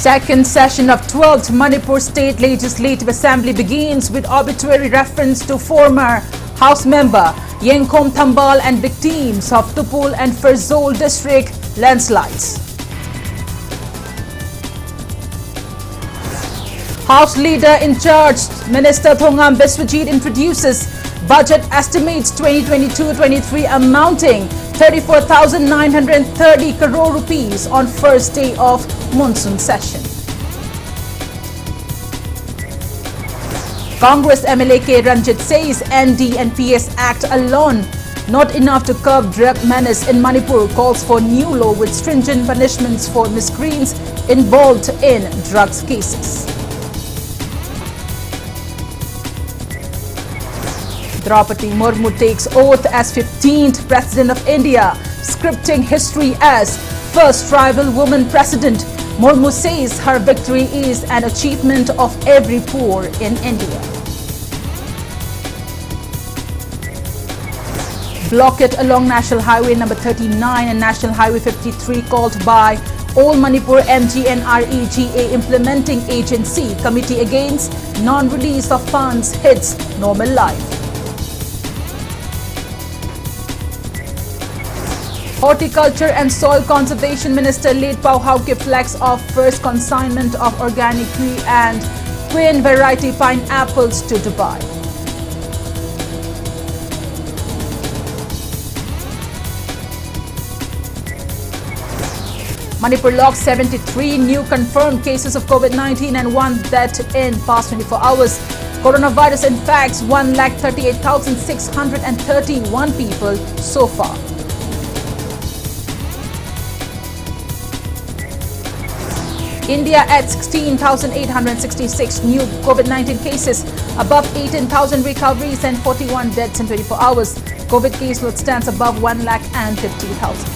Second session of 12th Manipur State Legislative Assembly begins with obituary reference to former House member Yengkom Thambal and victims of Tupul and Ferzol district landslides. House Leader in Charge Minister THANGJAM introduces budget estimates 2022-23 amounting 34,930 crore rupees on first day of monsoon session. Congress MLA K. Ranjit says ND and PS Act alone not enough to curb drug menace in Manipur, calls for new law with stringent punishments for miscreants involved in drugs cases. Draupadi Murmu takes oath as 15th President of India, scripting history as first tribal woman president. Murmu says her victory is an achievement of every poor in India. Blockade along National Highway number 39 and National Highway 53 called by All Manipur MGNREGA Implementing Agency Committee against non-release of funds hits normal life. Horticulture and Soil Conservation Minister Late Pau Hauke flags off first consignment of organic kiwi and Queen variety pineapples to Dubai. Manipur logged 73 new confirmed cases of COVID-19 and one death in past 24 hours. Coronavirus infects 1,38,631 people so far. India at 16,866 new COVID-19 cases, above 18,000 recoveries and 41 deaths in 24 hours. COVID caseload stands above 1,50,000.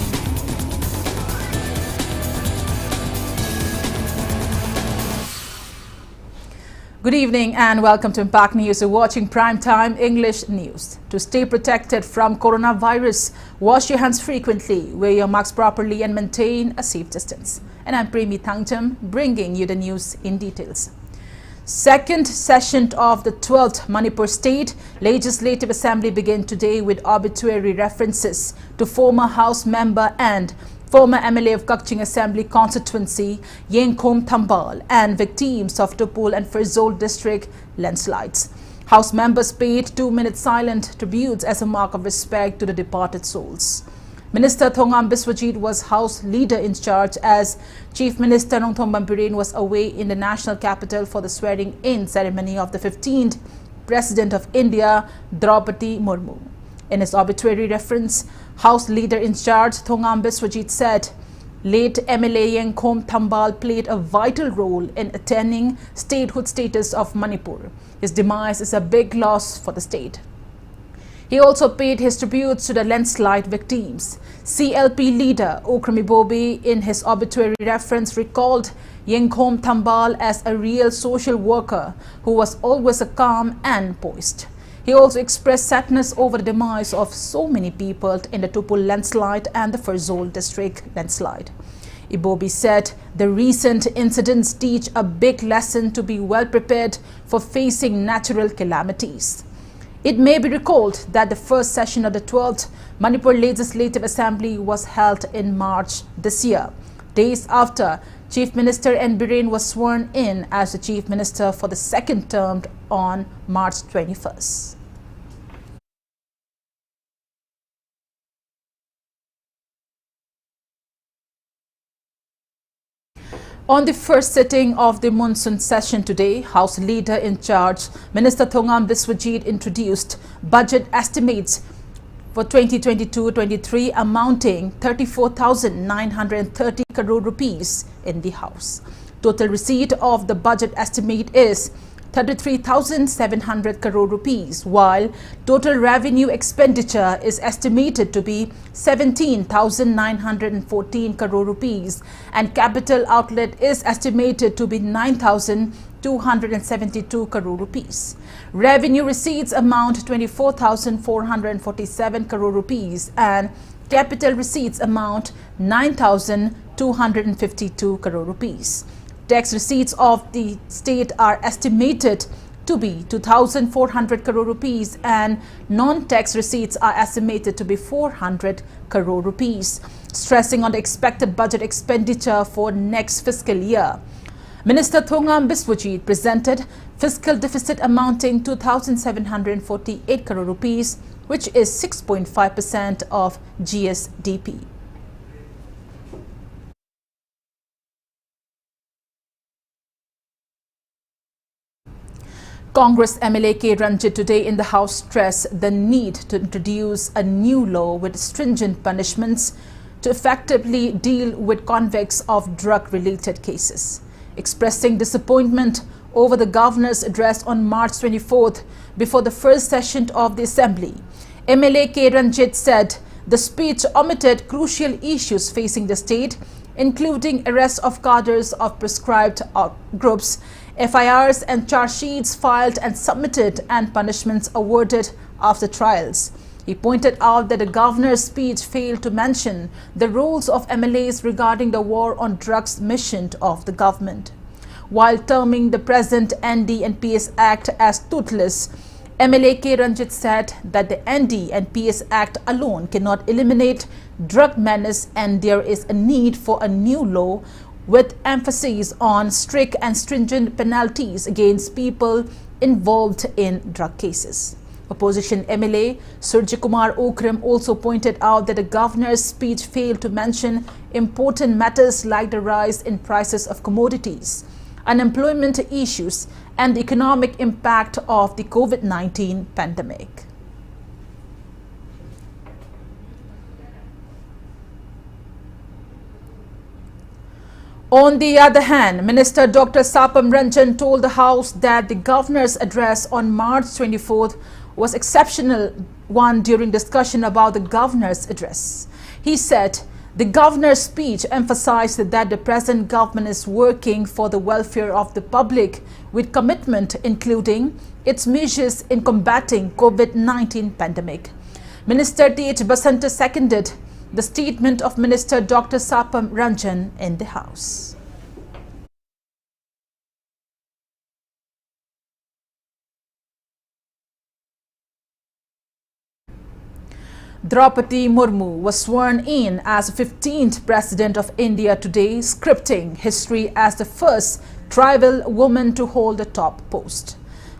Good evening and welcome to Impact News. You're watching Primetime English News. To stay protected from coronavirus, wash your hands frequently, wear your masks properly and maintain a safe distance. And I'm PREMI THANGJAM, bringing you the news in details. Second session of the 12th Manipur State Legislative Assembly began today with obituary references to former House member and former MLA of Kakching Assembly constituency Yengkom Thambal and victims of Tupul and Ferzol district landslides. House members paid 2-minute silent tributes as a mark of respect to the departed souls. Minister THANGJAM was House Leader in Charge as Chief Minister Manipur was away in the national capital for the swearing-in ceremony of the 15th President of India, Draupadi Murmu. In his obituary reference, House Leader in Charge THANGJAM said, late MLA Yengkom Thambal played a vital role in attaining statehood status of Manipur. His demise is a big loss for the state. He also paid his tributes to the landslide victims. CLP leader Okrami Bobi, in his obituary reference, recalled Yengkom Thambal as a real social worker who was always calm and poised. He also expressed sadness over the demise of so many people in the Tupul landslide and the Ferzol district landslide. Ibobi said the recent incidents teach a big lesson to be well prepared for facing natural calamities. It may be recalled that the first session of the 12th Manipur Legislative Assembly was held in March this year, days after Chief Minister N. Biren was sworn in as the Chief Minister for the second term on March 21st. On the first sitting of the monsoon session today, House Leader in Charge Minister THANGJAM introduced budget estimates for 2022-23 amounting 34,930 crore rupees in the House. Total receipt of the budget estimate is 33,700 crore rupees, while total revenue expenditure is estimated to be 17,914 crore rupees and capital outlet is estimated to be 9,272 crore rupees. Revenue receipts amount 24,447 crore rupees and capital receipts amount 9,252 crore rupees. Tax receipts of the state are estimated to be 2,400 crore rupees and non-tax receipts are estimated to be 400 crore rupees, stressing on the expected budget expenditure for next fiscal year. Minister THANGJAM presented fiscal deficit amounting to 2,748 crore rupees, which is 6.5% of GSDP. Congress MLA K. Ranjit today in the House stressed the need to introduce a new law with stringent punishments to effectively deal with convicts of drug-related cases. Expressing disappointment over the governor's address on March 24th before the first session of the Assembly, MLA K. Ranjit said the speech omitted crucial issues facing the state, including arrest of cadres of prescribed groups, FIRs and charge sheets filed and submitted and punishments awarded after trials. He pointed out that the governor's speech failed to mention the roles of MLAs regarding the war on drugs mission of the government. While terming the present ND and PS Act as toothless, MLA K. Ranjit said that the ND and PS Act alone cannot eliminate drug menace and there is a need for a new law with emphasis on strict and stringent penalties against people involved in drug cases. Opposition MLA Surjit Kumar Okram also pointed out that the governor's speech failed to mention important matters like the rise in prices of commodities, unemployment issues, and the economic impact of the COVID-19 pandemic. On the other hand, Minister Dr. Sapam Ranjan told the House that the governor's address on March 24th was exceptional one during discussion about the governor's address. He said the governor's speech emphasized that the present government is working for the welfare of the public with commitment, including its measures in combating COVID-19 pandemic. Minister T.H. Basanta seconded the statement of Minister Dr. Sapam Ranjan in the House. Draupadi Murmu was sworn in as 15th President of India today, scripting history as the first tribal woman to hold the top post.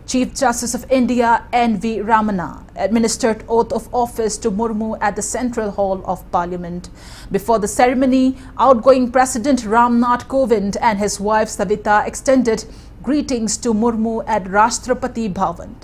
Chief Justice of India N.V. Ramana administered oath of office to Murmu at the Central Hall of Parliament. Before the ceremony, outgoing President Ram Nath Kovind and his wife Savita extended greetings to Murmu at Rashtrapati Bhavan.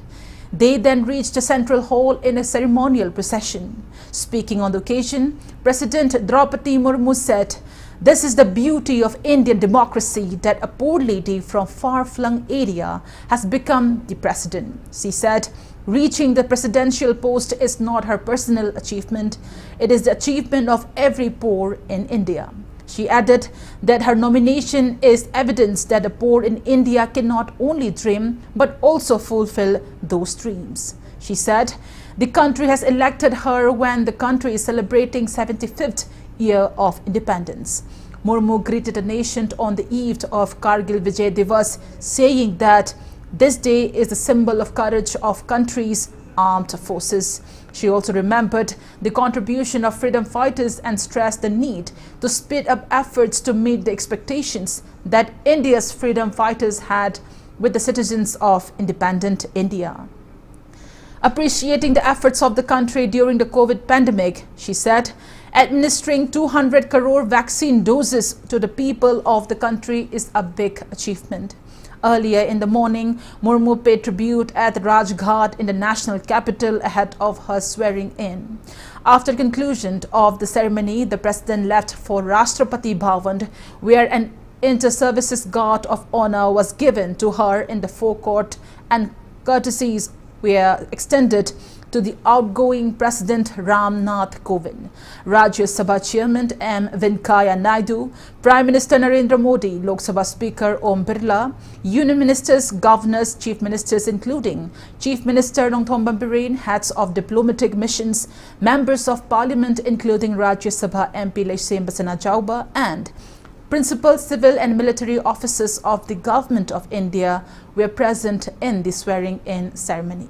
They then reached the Central Hall in a ceremonial procession. Speaking on the occasion, President Draupadi Murmu said, "This is the beauty of Indian democracy that a poor lady from far-flung area has become the president." She said, reaching the presidential post is not her personal achievement, it is the achievement of every poor in India. She added that her nomination is evidence that the poor in India can not only dream but also fulfill those dreams. She said, the country has elected her when the country is celebrating 75th year of independence. Murmu greeted the nation on the eve of Kargil Vijay Divas, saying that this day is the symbol of courage of country's armed forces. She also remembered the contribution of freedom fighters and stressed the need to speed up efforts to meet the expectations that India's freedom fighters had with the citizens of independent India. Appreciating the efforts of the country during the COVID pandemic, she said, administering 200 crore vaccine doses to the people of the country is a big achievement. Earlier in the morning, Murmu paid tribute at Rajghat in the national capital ahead of her swearing in. After conclusion of the ceremony, the president left for Rashtrapati Bhavan, where an inter-services guard of honor was given to her in the forecourt and courtesies were extended to the outgoing President Ram Nath Kovind, Rajya Sabha Chairman M. Venkaiah Naidu, Prime Minister Narendra Modi, Lok Sabha Speaker Om Birla, Union Ministers, Governors, Chief Ministers including Chief Minister Nongthom Biren, heads of diplomatic missions, Members of Parliament including Rajya Sabha MP Laisem Basana Chauba and Principal civil and military officers of the Government of India were present in the swearing-in ceremony.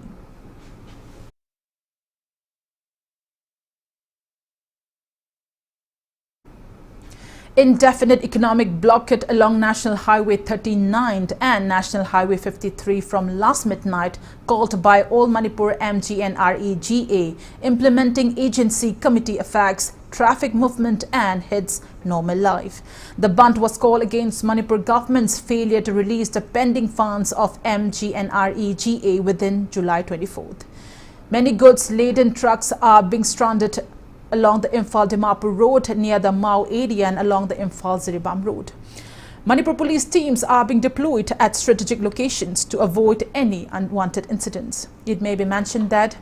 Indefinite economic blockade along National Highway 39 and National Highway 53 from last midnight called by All Manipur MGNREGA, implementing agency committee affects traffic movement and hits normal life. The band was called against Manipur government's failure to release the pending funds of MGNREGA within July 24th. Many goods-laden trucks are being stranded along the Imphal-Dimapur road near the Mao area and along the Imphal-Ziribam road. Manipur police teams are being deployed at strategic locations to avoid any unwanted incidents. It may be mentioned that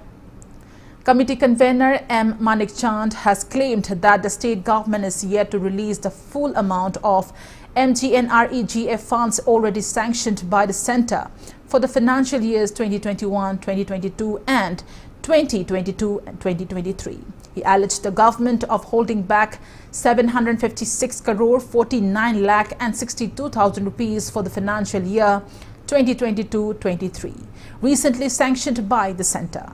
committee convener M. Manik Chand has claimed that the state government is yet to release the full amount of MGNREGA funds already sanctioned by the centre for the financial years 2021-2022 and 2022-2023. He alleged the government of holding back 756 crore 49 lakh and 62,000 rupees for the financial year 2022-23, recently sanctioned by the centre.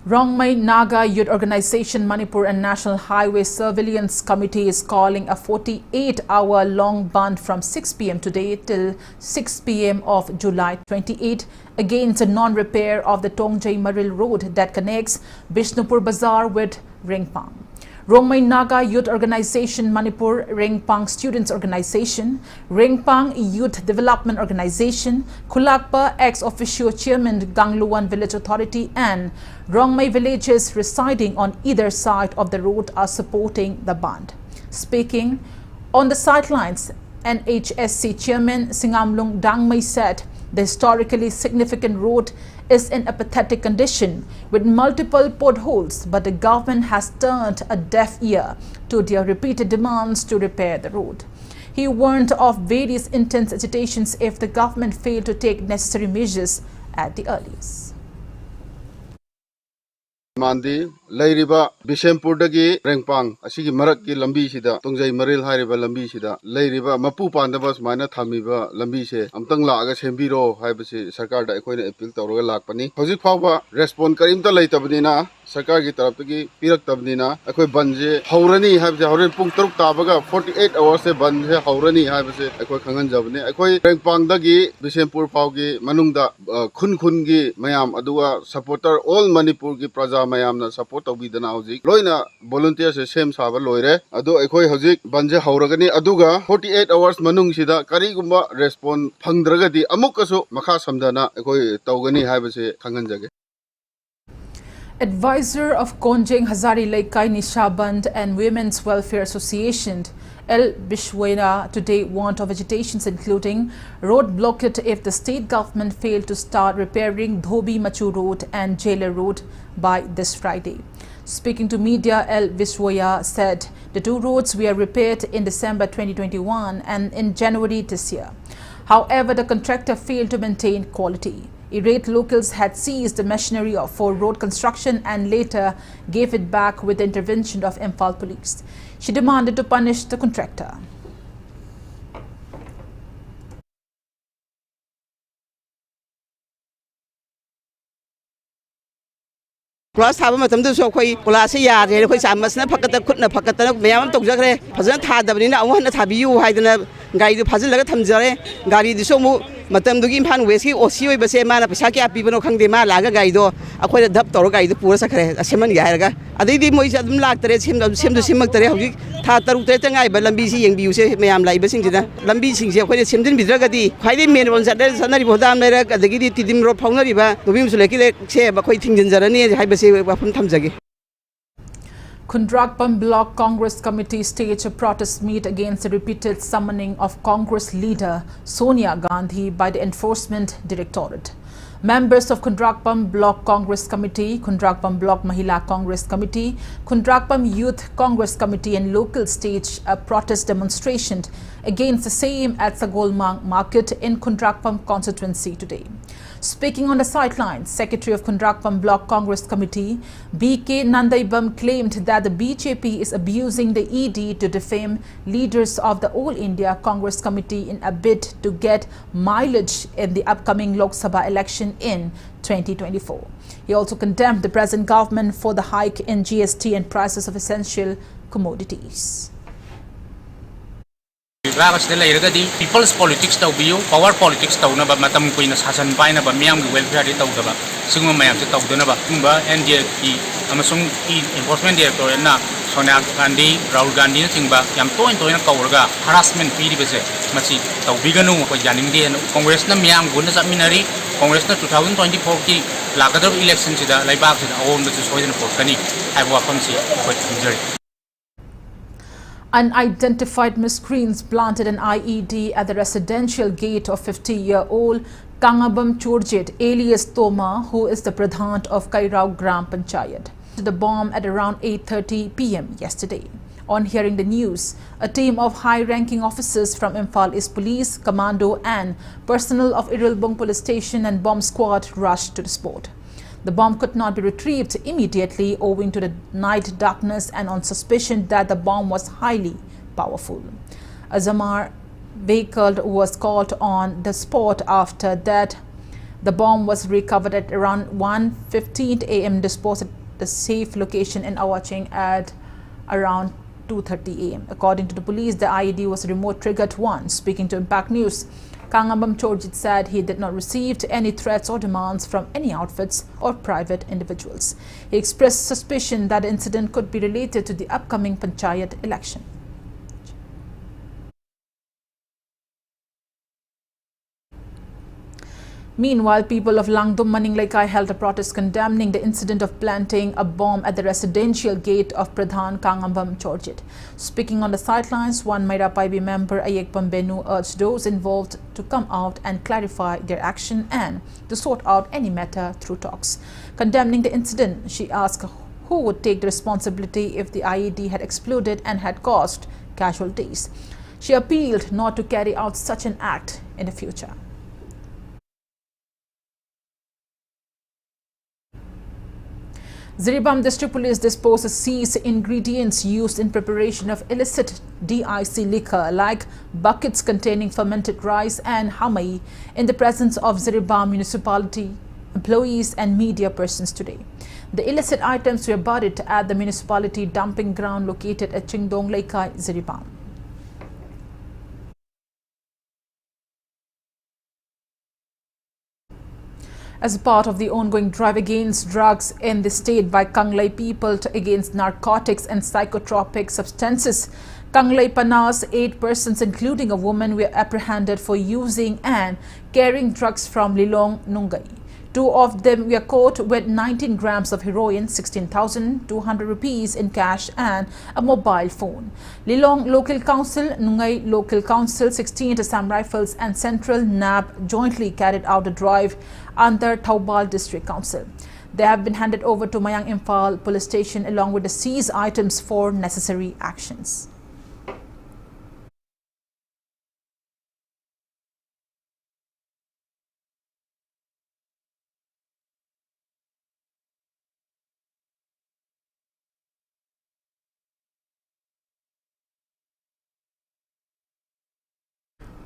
Rongmei Naga Youth Organization Manipur and National Highway Surveillance Committee is calling a 48-hour-long band from 6 p.m. today till 6 p.m. of July 28 against the non-repair of the THANGJAM road that connects Bishnupur Bazaar with Ringpang. Rongmei Naga Youth Organization Manipur, Ringpang Students Organization, Ringpang Youth Development Organization, Kulakpa ex-officio chairman Gangluan Village Authority and Rongmei villages residing on either side of the road are supporting the band. Speaking on the sidelines, NHSC chairman Singamlung Dangmei said the historically significant road is in a pathetic condition with multiple potholes, but the government has turned a deaf ear to their repeated demands to repair the road. He warned of various intense agitations if the government failed to take necessary measures at the earliest. Mandi Lairiba Bishempurdagi Rengpang Asigi Maraki Lambi Sida Tongjai Maril Hariba Lambi Sida Lairiba Mapu Pandavas Mana Thamiba Lambi Se Amtang Laga Sembiro Hibasi Sarkar da Equine Appeal Toroga Lakpani Hosi Pava Respond Karimta Laitabdina Sarkar Gitarapagi Pirak Tabdina Akoi Banje Haurani have the Horan Pung Turk Tabaga 48 hours Banje Haurani Hibasi Akoi Kangan Javne Akoi Rengpang Dagi Bishempur Paugi Manungda Kun Kungi Mayam Adua supporter all Manipur Gi Praja Mayamna support of the Nauzi. Loina volunteers the same Sava Loire, Ado Ekoi Hozik, Banje Hauragani, Aduga, 48 hours Manung Sida, Karigumba respond Pangdragadi, Amukaso, Makasamdana, Ekoi Taugani Habase, Kanganjage. Advisor of Konjing Hazari Laikai Nishaband and Women's Welfare Association, El Bishwena, today warned of agitations including road blockade if the state government failed to start repairing Dhobi Machu Road and Jailer Road by this Friday. Speaking to media, El Bishwaya said the two roads were repaired in December 2021 and in January this year. However, the contractor failed to maintain quality. Irate locals had seized the machinery for road construction and later gave it back with the intervention of Imphal police. She demanded to punish the contractor. Class have a matam so quay, Polasia, which I must not pocket the Kutna pocket of Mayam to Jacre, President Hadabina, I want to have you hiding a guide to puzzle like a Tamzare, Gary the Somu, Matam Dugim Pan Wesky, or Siu Basema, Pisaki, people of Kangdema, Laga Gaido, a quite a dupt or guide, the poor Sacre, a Simon Yaga. I did Mois at them like the him to Simak, Tata Rutangai, but Lambisi and Buse, Mayam like Bissington, Lambisi, when it's him to be druggy, hiding men on Saturday, Sunday, Bodam, the Giddy Tidim Ropona, the Wims like say, but quite things in Zarani, Kundrakpam Block Congress Committee staged a protest meet against the repeated summoning of Congress leader Sonia Gandhi by the Enforcement Directorate. Members of Kundrakpam Block Congress Committee, Kundrakpam Block Mahila Congress Committee, Kundrakpam Youth Congress Committee and local staged a protest demonstration against the same at Sagolmang Market in Kundrakpam constituency today. Speaking on the sidelines, Secretary of Kundrakpam Block Congress Committee, B.K. Nandaibam, claimed that the BJP is abusing the ED to defame leaders of the All India Congress Committee in a bid to get mileage in the upcoming Lok Sabha election in 2024. He also condemned the present government for the hike in GST and prices of essential commodities. People's politics power politics matam kuina sasan paina ba miyam welfare di tawdaba singma mayam se tawdana ba kumba NDA ki amasung enforcement director na Sonia Gandhi Rahul Gandhi na singba yam toin na kawraga harassment pi di bese masi tawbiganu ko janing di Congress na miyam guna sa minari Congress na 2024 ki lagadar election sida laibak sida awon da soidana porkani ai wa famsi ko tinjari. Unidentified miscreants planted an IED at the residential gate of 50-year-old Kangabam Churjit alias Toma, who is the Pradhan of Kairao Gram Panchayat. The bomb at around 8:30 p.m. yesterday. On hearing the news, a team of high-ranking officers from Imphal East Police, Commando and personnel of Irilbung Police Station and bomb squad rushed to the spot. The bomb could not be retrieved immediately owing to the night darkness and on suspicion that the bomb was highly powerful. A Zamar vehicle was caught on the spot. After that, the bomb was recovered at around 1:15 a.m. disposed at the safe location in Awaching at around 2:30 a.m. According to the police, the IED was a remote-triggered one. Speaking to Impact News, Kangabam Chorjit said he did not receive any threats or demands from any outfits or private individuals. He expressed suspicion that the incident could be related to the upcoming Panchayat election. Meanwhile, people of Langdum Maninglaikai held a protest condemning the incident of planting a bomb at the residential gate of Pradhan Kangambam Chorjit. Speaking on the sidelines, one Mairapaibi member Ayekpam Benu urged those involved to come out and clarify their action and to sort out any matter through talks. Condemning the incident, she asked who would take the responsibility if the IED had exploded and had caused casualties. She appealed not to carry out such an act in the future. Ziribam District Police disposed of seized ingredients used in preparation of illicit DIC liquor like buckets containing fermented rice and hamai in the presence of Ziribam municipality employees and media persons today. The illicit items were buried at the municipality dumping ground located at Chingdong Laikai, Ziribam. As part of the ongoing drive against drugs in the state by Kanglai people against narcotics and psychotropic substances, Kanglai Pana's 8 persons, including a woman, were apprehended for using and carrying drugs from Lilong, Nungai. 2 of them were caught with 19 grams of heroin, 16,200 rupees in cash and a mobile phone. Lilong Local Council, Nungai Local Council, 16 Assam Rifles and Central NAB jointly carried out a drive under Taubal District Council. They have been handed over to Mayang Imphal Police Station along with the seized items for necessary actions.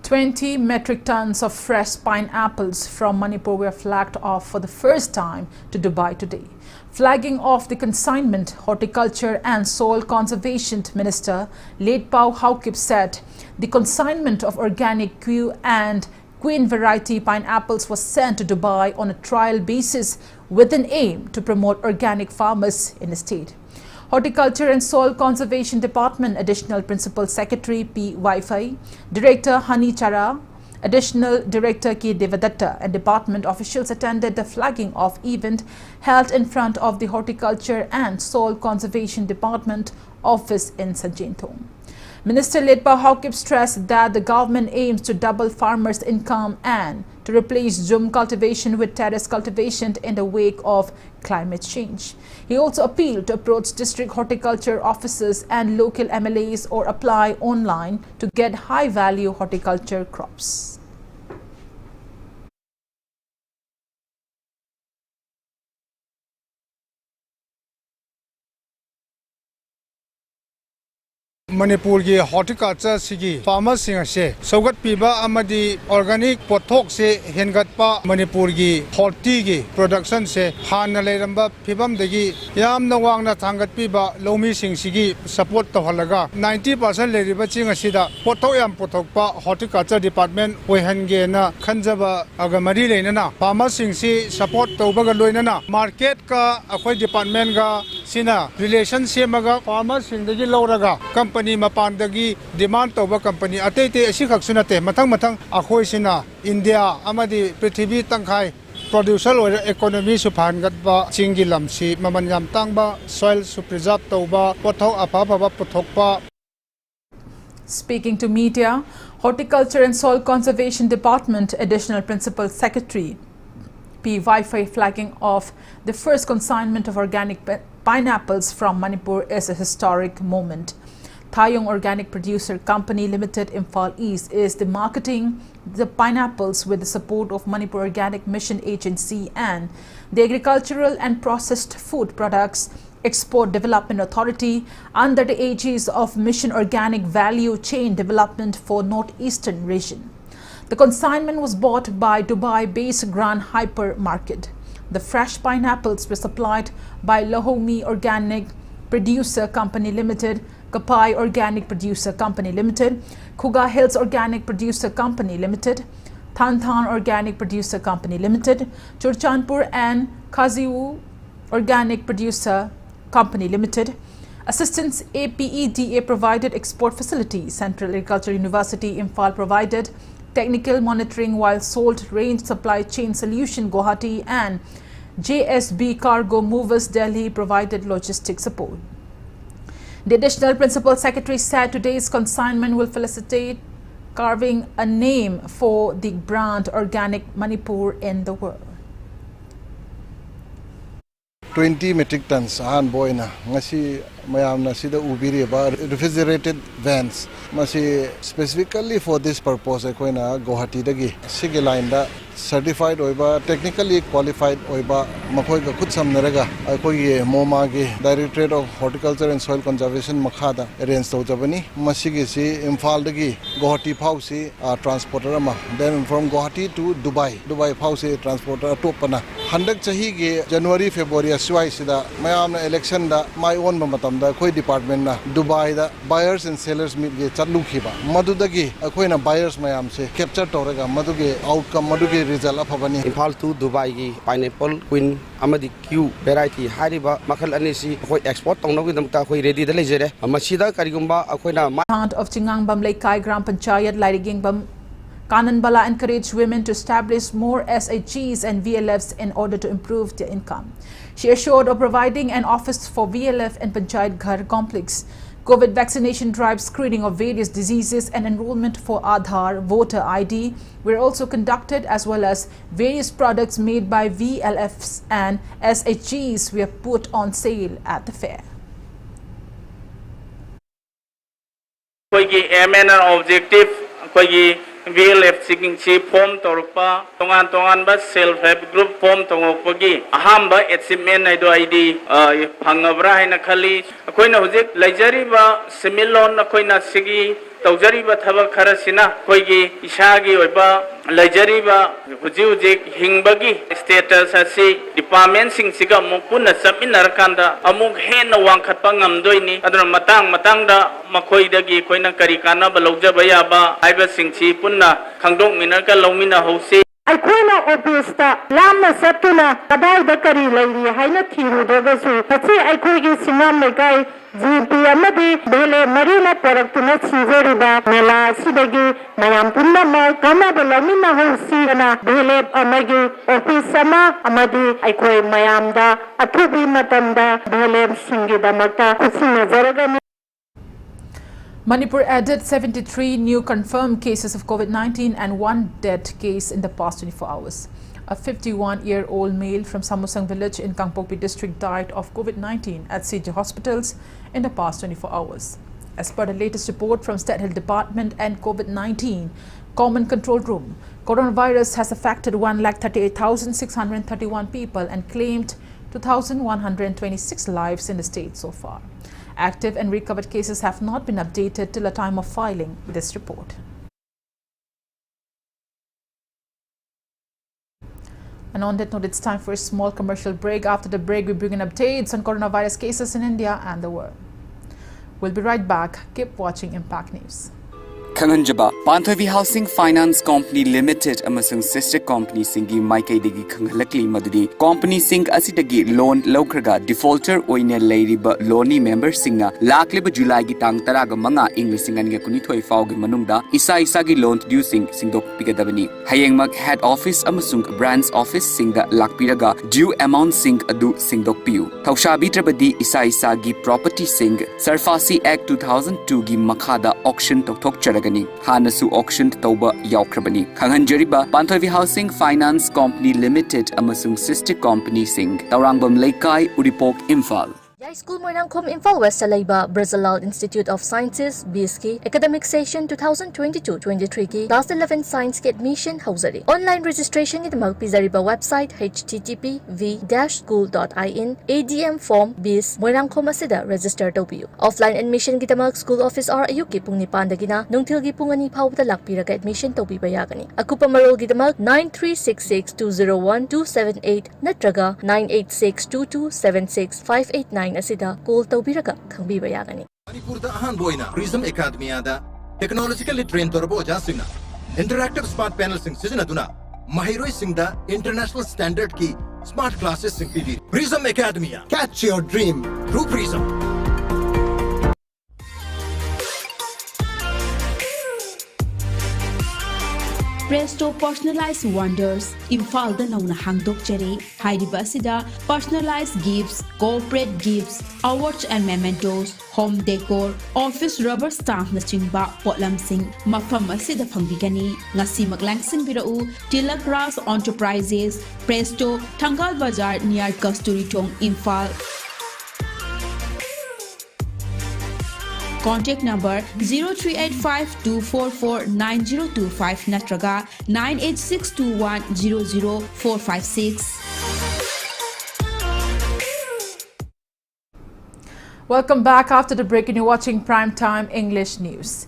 $20 metric tons of fresh pineapples from Manipur were flagged off for the first time to Dubai today. Flagging off the consignment, Horticulture and Soil Conservation Minister Letpao Haukip said the consignment of organic Q and Queen variety pineapples was sent to Dubai on a trial basis with an aim to promote organic farmers in the state. Horticulture and Soil Conservation Department Additional Principal Secretary P. Wi-Fi, Director Hani Chara, Additional Director K. Devadatta and department officials attended the flagging off event held in front of the Horticulture and Soil Conservation Department office in Sanjinthong. Minister Letpao Haukip stressed that the government aims to double farmers' income and to replace Zoom cultivation with terrace cultivation in the wake of climate change. He also appealed to approach district horticulture officers and local MLAs or apply online to get high-value horticulture crops. Manipur ki horticulture sigi farmers sing ase sogat piba amadi organic pothok se hengat pa Manipur ki horti ki production se hana leramba phibam degi yam na wang na thangat piba lomi sing sigi support to halaga 90% leriba ching asida pothok yam pothok pa horticulture department we hange na khanjaba agamari leina na farmers sing si support to baga loina na market ka akhoi department ga sina relationship maga farmers sing degi loraga company mapandagi demand toba company atete asikhak sunate mathang akhoi sina India amadi prithibi tangkhai producer or economy su phangat ba chingi lamsi mamanyam tangba soil su preserve toba pothok apa baba pothok pa. Speaking to media, Horticulture and Soil Conservation Department Additional Principal Secretary P. Wi-Fi flagging off the first consignment of organic pineapples from Manipur is a historic moment. Thayong Organic Producer Company Limited Imphal East is marketing the pineapples with the support of Manipur Organic Mission Agency and the Agricultural and Processed Food Products Export Development Authority under the aegis of Mission Organic Value Chain Development for Northeastern Region. The consignment was bought by Dubai-based Grand Hyper Market. The fresh pineapples were supplied by Lahomi Organic Producer Company Limited, Kapai Organic Producer Company Limited, Kuga Hills Organic Producer Company Limited, Than Organic Producer Company Limited, Churchanpur and Kaziu Organic Producer Company Limited. Assistance APEDA provided export facility. Central Agriculture University Imphal provided technical monitoring, while Salt Range Supply Chain Solution Guwahati and JSB Cargo Movers Delhi provided logistic support. The Additional Principal Secretary said today's consignment will facilitate carving a name for the brand Organic Manipur in the world. 20 metric tons ahan boina ngasi mayam na sida ubiri ba refrigerated vans masi specifically for this purpose koina Guwahati dagi sigi line da certified oiba technically qualified oiba makoi ga khut samnaraga akoi moma gi Directorate of Horticulture and Soil Conservation makhada arrange to jabani masigi si Imphal dagi Guwahati phau si transporter ma then from Guwahati to Dubai phau si transporter topana handak chahi ge January February swai sida mayam na election da mai on matam da khoi department na Dubai da buyers and sellers meet ge chatlu khiba madudagi akoi na buyers mayam se capture toraga maduge outcome maduge result apabani Imphal to Dubai gi pineapple queen amadi q variety hariba makhal anisi khoi export tongno gi damta khoi ready da lejere masida karigumba akoi na Of Chingangbam Laikai Gram Panchayat Lairingbam Kananbala encouraged women to establish more SHGs and VLFs in order to improve their income. She assured of providing an office for VLF and Panchayat Ghar complex. COVID vaccination drive, screening of various diseases and enrollment for Aadhaar voter ID were also conducted, as well as various products made by VLFs and SHGs were put on sale at the fair. MNR objective VLF seeking chief form torpa tongan ba self help group form tongokpagi ahamba achievement aido ID phangabra haina khali akoina hojik laijari ba similon akoina sigi tawjari ba thaba kharasina koigi isagi oiba laijari ba hujik hingbagi status asi department sing siga mukuna saminar kanda amuk hena wangkhatpa ngamdoini aduna matang da makoidagi koina karikana ba lawjaba yaba aiba singchi punna khangdong minaka lawmina hausi Aikoina ofista lamna satuna kadai da kari lairi haina thiru dogasu pachi aikoigi singam lekai GP amadi bele marina paraktuna chizeriba mela sidagi mayam punna ma kama belamina hosi na bele amagi ofisama amadi aikoi mayamda athubi matanda bele singida makta kusina zaragani. Manipur added 73 new confirmed cases of COVID-19 and one dead case in the past 24 hours. A 51-year-old male from Samusang village in Kangpokpi district died of COVID-19 at CJ hospitals in the past 24 hours. As per the latest report from State Health Department and COVID-19 Common Control Room, coronavirus has affected 138,631 people and claimed 2,126 lives in the state so far. Active and recovered cases have not been updated till the time of filing this report. And on that note, it's time for a small commercial break. After the break, we bring in updates on coronavirus cases in India and the world. We'll be right back. Keep watching Impact News. Khanganjaba Panthavi Housing Finance Company Limited amasung sister company singi maikaidagi khanghalakli madudi company sing asidagi loan laukraga defaulter oine leiriba loani member singa lakliba July gi tang taraga manga English singan ga kunithoi fau gi manungda isa gi loan due singdok pigadabani hayengmak head office amasung branch office singa lakpiraga due amount sing adu singdok piu thausabi trabadi isa gi property sing Sarfasi Act 2002 gi makhada auction tokthok charaga Hanasu auction tauba yaukrabani Khanghanjariba Panthavi Housing Finance Company Limited amasung sister company sing Taurangbam Laikai Uripok Imphal School Moirangkom Imphal West Salaiba Brazilal Institute of Sciences BSK Academic Session 2022-23 ki Class 11 Science ki admission hauzari online registration ki tamag pizariba website http://school.in ADM form bis Moirangkom asida register tawbiyu offline admission ki tamag school office hour ayuk ki pung 9 dagina nungthil ki pung 2 phawda lakpiraga admission tawbiba yagani akupa marol ki tamag 9366201278 natraga 9862276589 asida call tawbiraga khangbiba yagani Manipur da ahan boina Prism Academy da technologically trained torbo jasingna interactive smart panel sing sizinaduna mahiroi singda international standard ki smart classes sing pidi Prism Academy catch your dream through Prism Presto Personalized Wonders Imphal da nauna hangdok jare hairiba asida personalized gifts corporate gifts awards and mementos home decor office rubber stamp na chingba potlam sing mafam asida phangbigani ngasi maglangsing birau Tilak Ras Enterprises Presto Thangal Bazar near Kasturi Tong Imphal Contact number 0385-244-9025 natraga 98621-00456. Welcome back after the break and you're watching Primetime English News.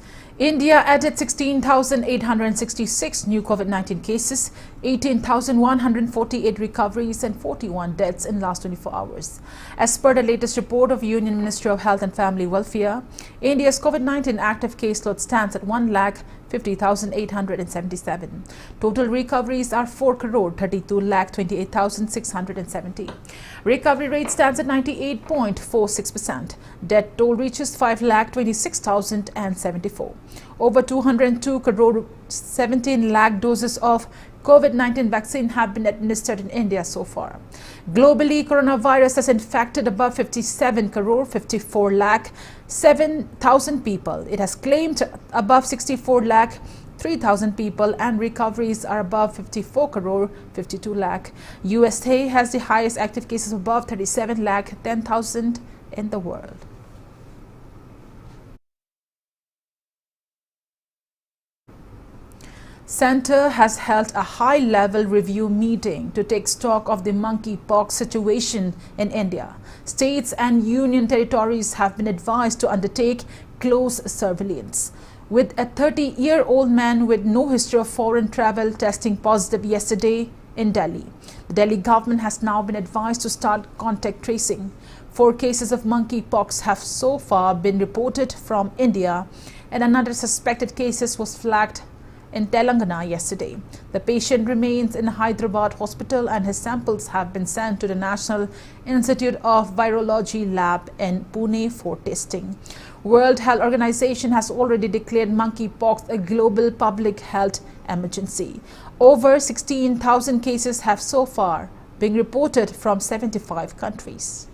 India added 16,866 new COVID-19 cases, 18,148 recoveries and 41 deaths in last 24 hours. As per the latest report of Union Ministry of Health and Family Welfare, India's COVID-19 active caseload stands at 1,50,877. Total recoveries are 4,32,28,670. Recovery rate stands at 98.46%. Death toll reaches 5,26,074. Over 202 crore 17 lakh doses of COVID-19 vaccine have been administered in India so far. Globally, coronavirus has infected above 57 crore 54 lakh 7,000 people. It has claimed above 64 lakh 3,000 people and recoveries are above 54 crore 52 lakh. USA has the highest active cases above 37 lakh 10,000 in the world. Centre has held a high-level review meeting to take stock of the monkeypox situation in India. States and union territories have been advised to undertake close surveillance. With a 30-year-old man with no history of foreign travel testing positive yesterday in Delhi, the Delhi government has now been advised to start contact tracing. 4 cases of monkeypox have so far been reported from India, and another suspected case was flagged in Telangana yesterday. The patient remains in Hyderabad hospital and his samples have been sent to the National Institute of Virology lab in Pune for testing. World Health Organization has already declared monkeypox a global public health emergency. Over 16,000 cases have so far been reported from 75 countries.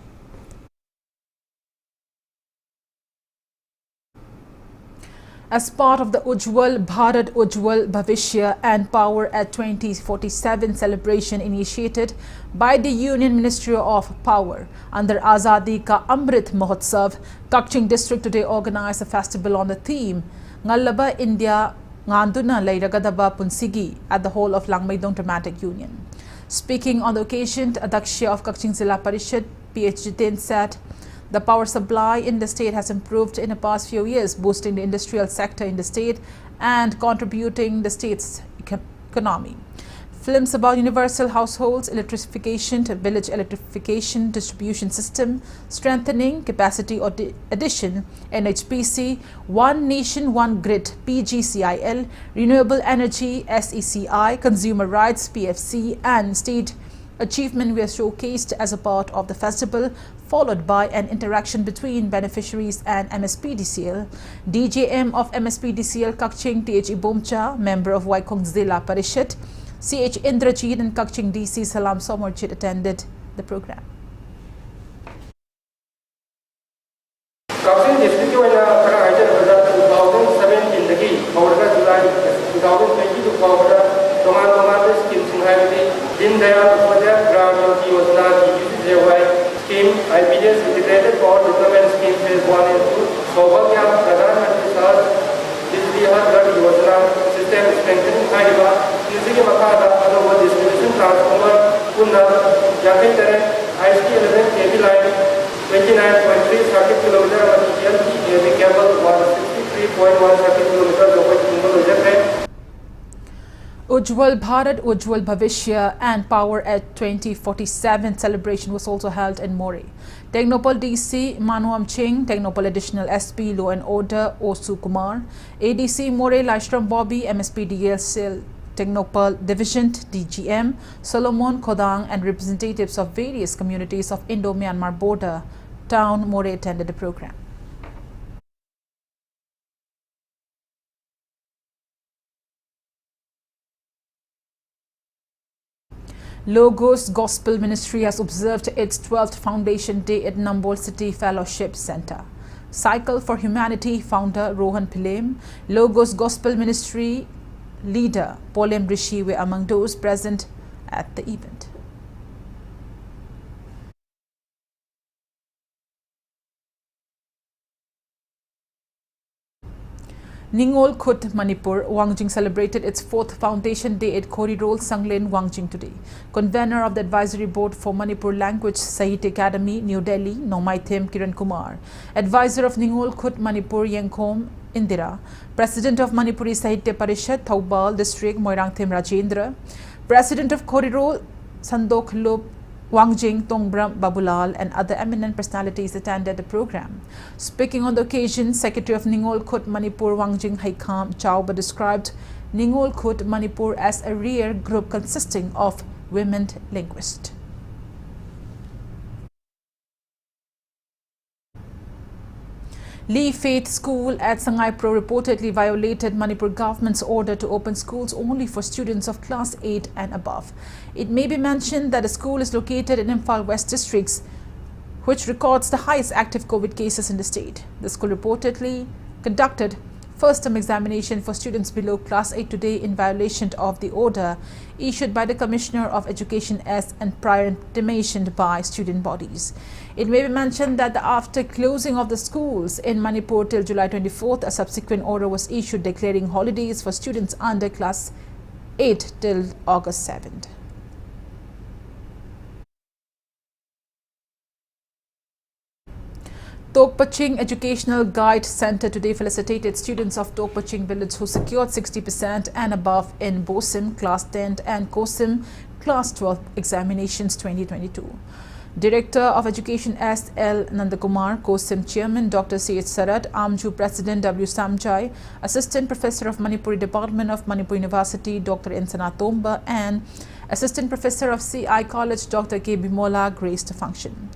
As part of the Ujjwal Bharat Ujjwal Bhavishya and Power at 2047 celebration initiated by the Union Ministry of Power under Azadi Ka Amrit Mahotsav, Kakching district today organized a festival on the theme Ngallaba India Nganduna Lairagadaba Punsigi at the hall of Langmaidong Dramatic Union. Speaking on the occasion, Adakshya of Kakching Zilla Parishad, PH Jitin said, The power supply in the state has improved in the past few years, boosting the industrial sector in the state and contributing the state's economy. Films about universal households, electrification to village electrification distribution system, strengthening capacity addition, NHPC, One Nation, One Grid, PGCIL, Renewable Energy, SECI, Consumer Rights, PFC, and state achievement were showcased as a part of the festival, followed by an interaction between beneficiaries and MSPDCL. DJM of MSPDCL Kakching TH Ibomcha, member of Waikong Zilla Parishad, CH Indrajit and Kakching DC Salam Somorjit attended the program. Kakching district ko na para aja pada 2017 lagi, July 2020 to toman scheme singhai di Din Dayal Upadhyay Gram Jyoti Yojana DUCJY scheme IPDS integrated power development scheme phase 1 and 2 Saubhagya Pradhan Mantri Sahaj Bijli Har Ghar Yojana system strengthening haiba इसी के मकादा ANOVA distribution transformer पुनः जाके तरह IST 11 केवी line 29.3 circuit kilometre material की heavy cable 163.1 circuit kilometre जो कोई single हो जाए Ujjwal Bharat, Ujjwal Bhavishya and Power at 2047 celebration was also held in Moreh. Technopol DC Manuam Ching, Technopol Additional SP Law and Order Osu Kumar, ADC Moreh Laishram Bobby, MSPDL Cell Technopol Division DGM, Solomon Kodang and representatives of various communities of Indo-Myanmar border town Moreh attended the program. Logos Gospel Ministry has observed its 12th Foundation Day at Nambol City Fellowship Center. Cycle for Humanity founder Rohan Pilem, Logos Gospel Ministry leader Polem Rishi were among those present at the event. Ningol Khut, Manipur, Wangjing celebrated its 4th Foundation Day at Korirol, Sanglen, Wangjing today. Convener of the Advisory Board for Manipur Language Sahitya Academy, New Delhi, Nomaithim Kiran Kumar. Advisor of Ningol Khut, Manipur, Yengkhom Indira. President of Manipuri Sahitya Parishad, Thoubal District, Moirangthim Rajendra. President of Korirol, Sandok Lup, Wangjing, Tongbram Babulal and other eminent personalities attended the program. Speaking on the occasion, Secretary of Ningol Khut Manipur Wangjing Haikam Chauba described Ningol Khut Manipur as a rare group consisting of women linguists. Lee Faith School at Sangai Pro reportedly violated Manipur government's order to open schools only for students of class 8 and above. It may be mentioned that the school is located in Imphal West districts, which records the highest active COVID cases in the state. The school reportedly conducted first-term examination for students below class 8 today in violation of the order issued by the Commissioner of Education S and prior intimation by student bodies. It may be mentioned that after closing of the schools in Manipur till July 24th, a subsequent order was issued declaring holidays for students under class 8 till August 7th. Tokpaching Educational Guide Center today felicitated students of Tokpaching village who secured 60% and above in BOSIM Class 10 and COSIM Class 12 examinations 2022. Director of Education S. L. Nandakumar, COSIM Chairman Dr. C.H. Sarat, AMJU President W. Samjai, Assistant Professor of Manipuri Department of Manipur University Dr. Insana Tomba and Assistant Professor of CI College Dr. K. Bimola graced the function.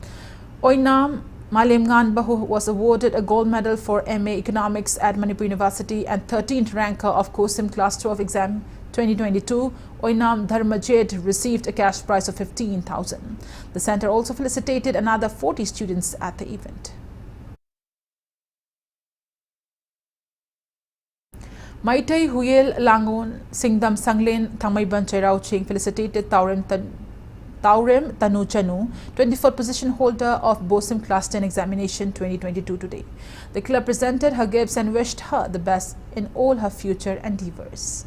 Oinam Malim Nganbahu was awarded a gold medal for MA Economics at Manipur University and 13th ranker of COSIM Class 12 exam 2022. Oinam Dharmajed received a cash prize of 15,000. The center also felicitated another 40 students at the event. Maitai Huyel Langon Singdam Sanglen Thamaiban Chairauching felicitated Taurem Tanu Chanu, 24th position holder of BOSIM Class 10 examination 2022 today. The club presented her gifts and wished her the best in all her future endeavors.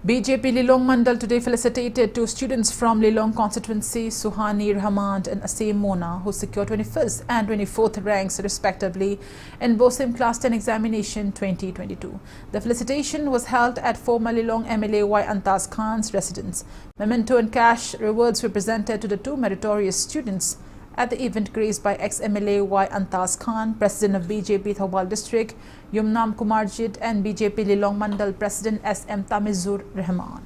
BJP Lilong Mandal today felicitated two students from Lilong constituency, Suhani Rahman and Asim Mona, who secured 21st and 24th ranks respectively in BOSIM Class 10 examination 2022. The felicitation was held at former Lilong MLA Y. Antaz Khan's residence. Memento and cash rewards were presented to the two meritorious students at the event graced by ex-MLA Y. Antaz Khan, President of BJP Thobal District, Yumnam Kumarjit, and BJP Lilong Mandal President S.M. Tamizur Rahman.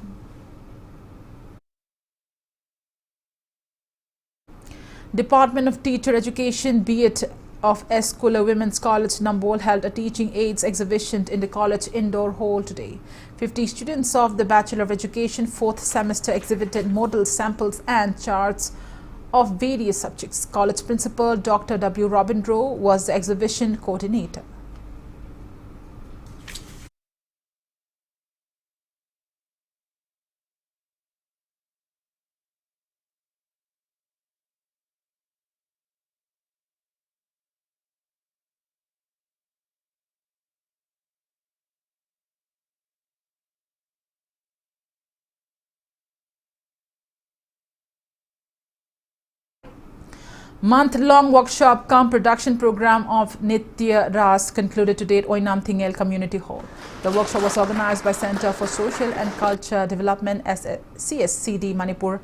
Department of Teacher Education, be it of S. Kula Women's College, Nambol, held a teaching aids exhibition in the college indoor hall today. 50 students of the Bachelor of Education 4th semester exhibited models, samples and charts of various subjects. College Principal Dr. W. Robindro was the exhibition coordinator. Month-long workshop cum production program of Nitya Ras concluded today at Oinam Thingel Community Hall. The workshop was organized by Center for Social and Culture Development CSCD Manipur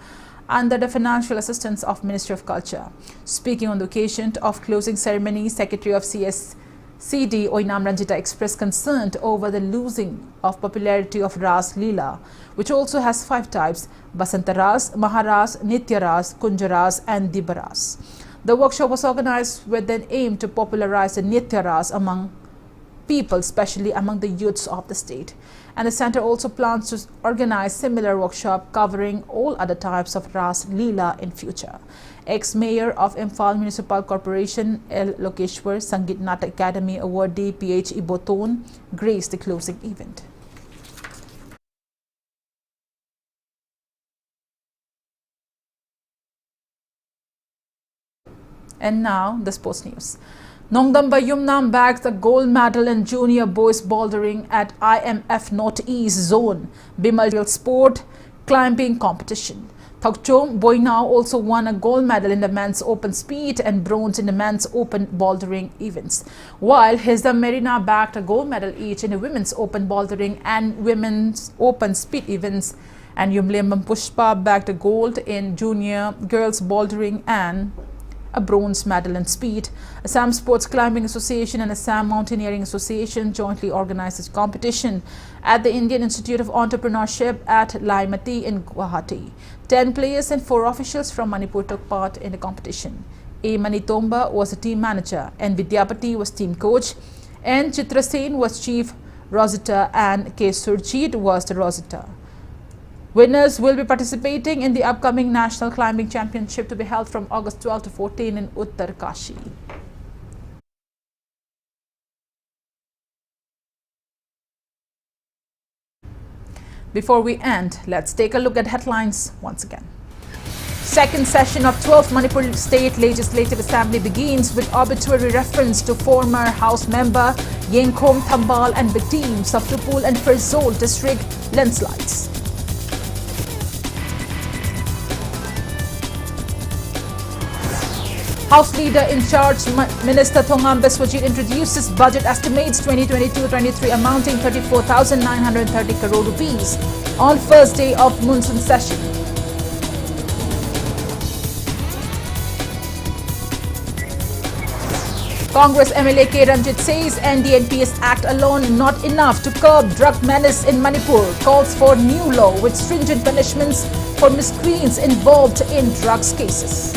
under the financial assistance of Ministry of Culture. Speaking on the occasion of closing ceremony, Secretary of CSCD Oinam Ranjita expressed concern over the losing of popularity of Ras Leela, which also has 5 types: Basanta Ras, Maharas, Nitya Ras, Kunja Ras and Dibaras. The workshop was organized with an aim to popularize the Nitya Ras among people, especially among the youths of the state. And the center also plans to organize similar workshop covering all other types of Ras Leela in future. Ex-Mayor of Imphal Municipal Corporation L. Lokeshwar, Sangeet Natak Academy awardee P.H. Iboton graced the closing event. And now, the sports news. Nongdamba Yumnam bags a gold medal in junior boys bouldering at IMF Northeast Zone Bimal Sport Climbing Competition. Thakchom Boinao also won a gold medal in the men's open speed and bronze in the men's open bouldering events, while Hizam Merina bagged a gold medal each in the women's open bouldering and women's open speed events, and Yumlembam Pushpa bagged a gold in junior girls bouldering and a bronze medal in speed. Assam Sports Climbing Association and Assam Mountaineering Association jointly organized this competition at the Indian Institute of Entrepreneurship at Laimati in Guwahati. 10 players and 4 officials from Manipur took part in the competition. A. Manitomba was the team manager, and Vidyapati was team coach, and Chitra Sen was chief Rosetta, and K. Surjit was the Rosetta. Winners will be participating in the upcoming National Climbing Championship to be held from August 12 to 14 in Uttar Kashi. Before we end, let's take a look at headlines once again. Second session of 12th Manipur State Legislative Assembly begins with obituary reference to former House member Yengkhom Thambal and victims of Tupul and Ferzol district landslides. House Leader in Charge Minister Thongam Beswajit introduces budget estimates 2022-23 amounting 34,930 crore rupees on first day of monsoon session. Congress MLA K. Ranjit says NDNPS Act alone not enough to curb drug menace in Manipur. Calls for new law with stringent punishments for miscreants involved in drugs cases.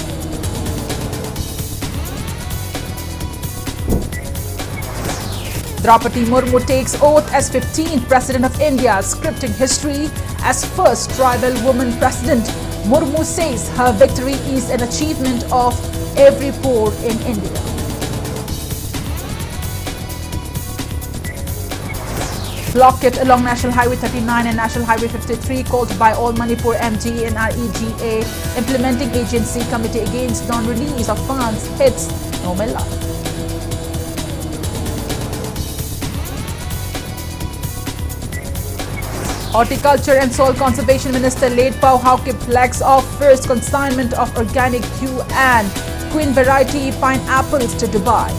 Draupadi Murmu takes oath as 15th President of India, scripting history as first tribal woman president. Murmu says her victory is an achievement of every poor in India. Blockade along National Highway 39 and National Highway 53 called by all Manipur MG and REGA implementing agency committee against non-release of funds hits no Mela. Horticulture and Soil Conservation Minister Late Pau Hauke flags off first consignment of organic Q and Queen variety pineapples to Dubai.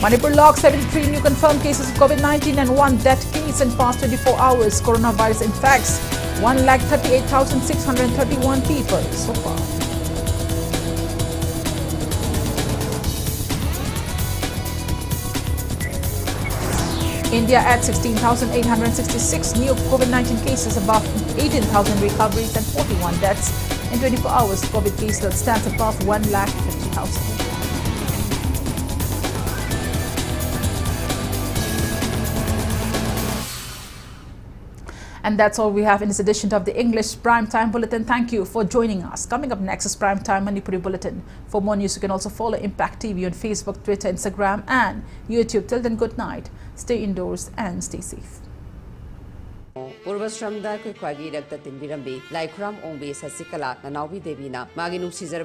Manipur logged 73 new confirmed cases of COVID-19 and 1 death case in past 24 hours. Coronavirus infects 1,38,631 people so far. India adds 16,866 new COVID-19 cases, above 18,000 recoveries and 41 deaths. In 24 hours, COVID caseload stands above 1,50,000. And that's all we have in this edition of the English Primetime Bulletin. Thank you for joining us. Coming up next is Primetime Manipuri Bulletin. For more news, you can also follow Impact TV on Facebook, Twitter, Instagram and YouTube. Till then, good night. Stay indoors and stay safe. Purvashramda koi khwagi rakta tinbirambi Laikram Ongbe Sasikala Nanawi Devina Magi Nuksizarba